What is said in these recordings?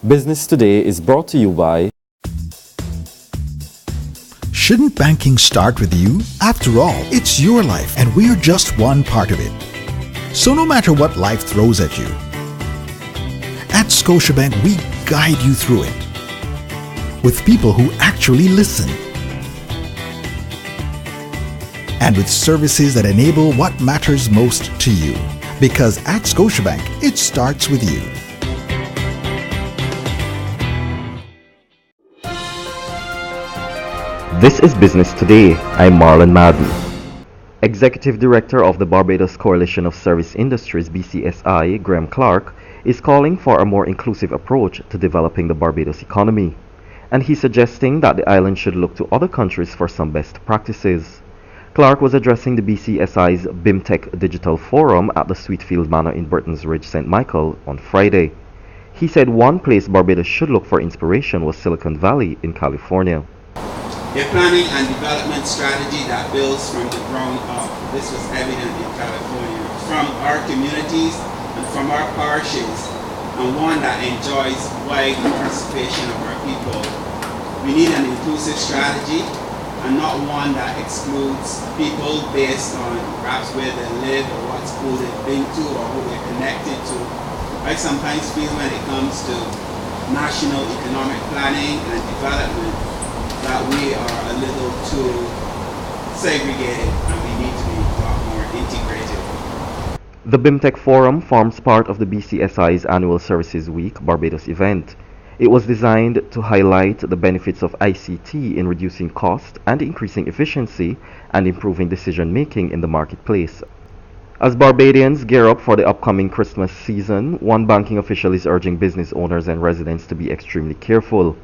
Business Today is brought to you by... Shouldn't banking start with you? After all, it's your life and we're just one part of it. So no matter what life throws at you, at Scotiabank we guide you through it with people who actually listen and with services that enable what matters most to you. Because at Scotiabank, it starts with you. This is Business Today. I'm Marlon Madden. Executive Director of the Barbados Coalition of Service Industries, BCSI, Graham Clark, is calling for a more inclusive approach to developing the Barbados economy. And he's suggesting that the island should look to other countries for some best practices. Clark was addressing the BCSI's BIMTech Digital Forum at the Sweetfield Manor in Burton's Ridge, St. Michael on Friday. He said one place Barbados should look for inspiration was Silicon Valley in California. A planning and development strategy that builds from the ground up. This was evident in California. From our communities and from our parishes, and one that enjoys wide participation of our people. We need an inclusive strategy and not one that excludes people based on perhaps where they live or what school they've been to or who they're connected to. I sometimes feel when it comes to national economic planning and development that we are a little too segregated and we need to be a lot more integrated. The BIMTech Forum forms part of the BCSI's annual Services Week Barbados event. It was designed to highlight the benefits of ICT in reducing cost and increasing efficiency and improving decision making in the marketplace. As Barbadians gear up for the upcoming Christmas season, one banking official is urging business owners and residents to be extremely careful.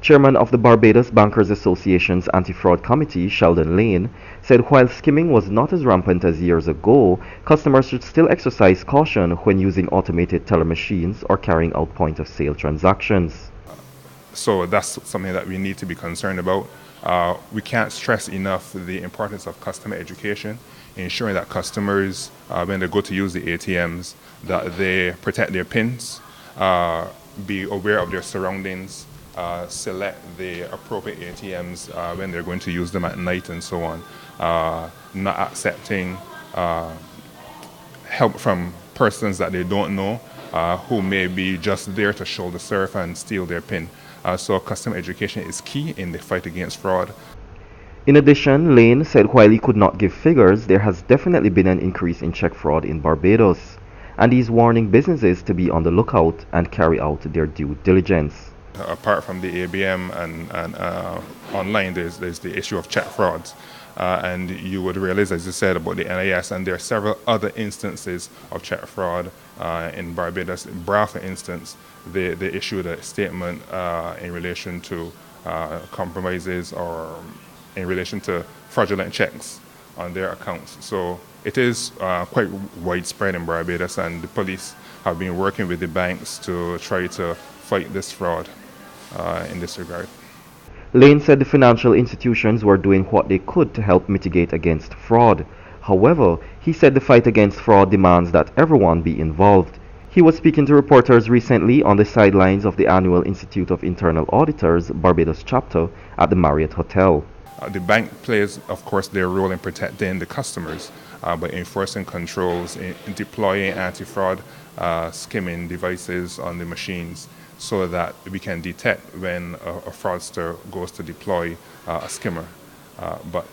Chairman of the Barbados Bankers Association's Anti-Fraud Committee, Sheldon Lane, said while skimming was not as rampant as years ago, customers should still exercise caution when using automated teller machines or carrying out point-of-sale transactions. So that's something that we need to be concerned about. We can't stress enough the importance of customer education, ensuring that customers, when they go to use the ATMs, that they protect their PINs, be aware of their surroundings, select the appropriate ATMs when they're going to use them at night and so on. Not accepting help from persons that they don't know who may be just there to shoulder surf and steal their PIN. So customer education is key in the fight against fraud. In addition, Lane said while he could not give figures, there has definitely been an increase in check fraud in Barbados. And he's warning businesses to be on the lookout and carry out their due diligence. Apart from the ABM and online, there's the issue of check frauds. And you would realize, as you said, about the NIS, and there are several other instances of check fraud in Barbados. In BRA, for instance, they issued a statement in relation to compromises or in relation to fraudulent checks on their accounts. So it is quite widespread in Barbados, and the police have been working with the banks to try to fight this fraud in this regard. Lane said the financial institutions were doing what they could to help mitigate against fraud. However, he said the fight against fraud demands that everyone be involved. He was speaking to reporters recently on the sidelines of the annual Institute of Internal Auditors Barbados chapter at the Marriott Hotel. The bank plays, of course, their role in protecting the customers by enforcing controls, in deploying anti-fraud skimming devices on the machines, so that we can detect when a fraudster goes to deploy a skimmer. But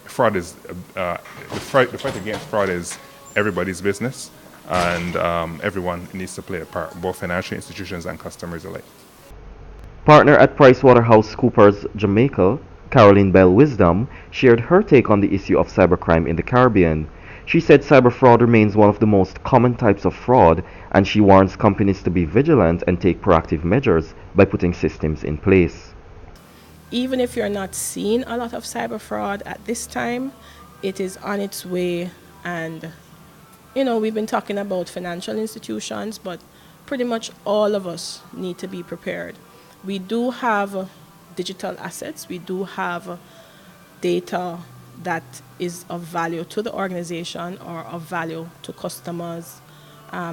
fraud is the fight against fraud is everybody's business, and everyone needs to play a part, both financial institutions and customers alike. Partner at PricewaterhouseCoopers Jamaica, Caroline Bell Wisdom, shared her take on the issue of cybercrime in the Caribbean. She said cyber fraud remains one of the most common types of fraud, and she warns companies to be vigilant and take proactive measures by putting systems in place. Even if you're not seeing a lot of cyber fraud at this time, it is on its way. And, we've been talking about financial institutions, but pretty much all of us need to be prepared. We do have digital assets. We do have data that is of value to the organization or of value to customers,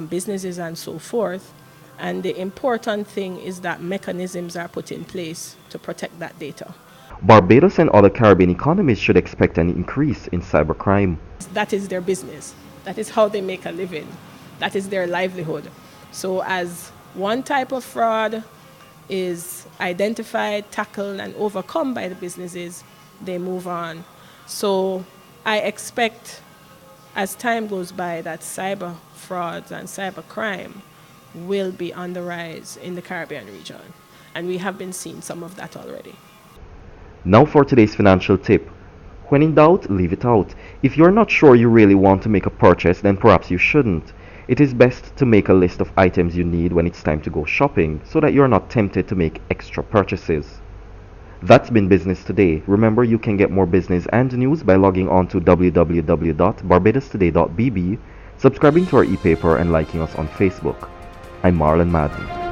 businesses, and so forth. And the important thing is that mechanisms are put in place to protect that data. Barbados and other Caribbean economies should expect an increase in cybercrime. That is their business. That is how they make a living. That is their livelihood. So as one type of fraud is identified, tackled, and overcome by the businesses, they move on. So I expect as time goes by that cyber frauds and cyber crime will be on the rise in the Caribbean region. And we have been seeing some of that already. Now for today's financial tip. When in doubt, leave it out. If you're not sure you really want to make a purchase, then perhaps you shouldn't. It is best to make a list of items you need when it's time to go shopping so that you're not tempted to make extra purchases. That's been Business Today. Remember, you can get more business and news by logging on to www.barbadostoday.bb, subscribing to our e-paper, and liking us on Facebook. I'm Marlon Madden.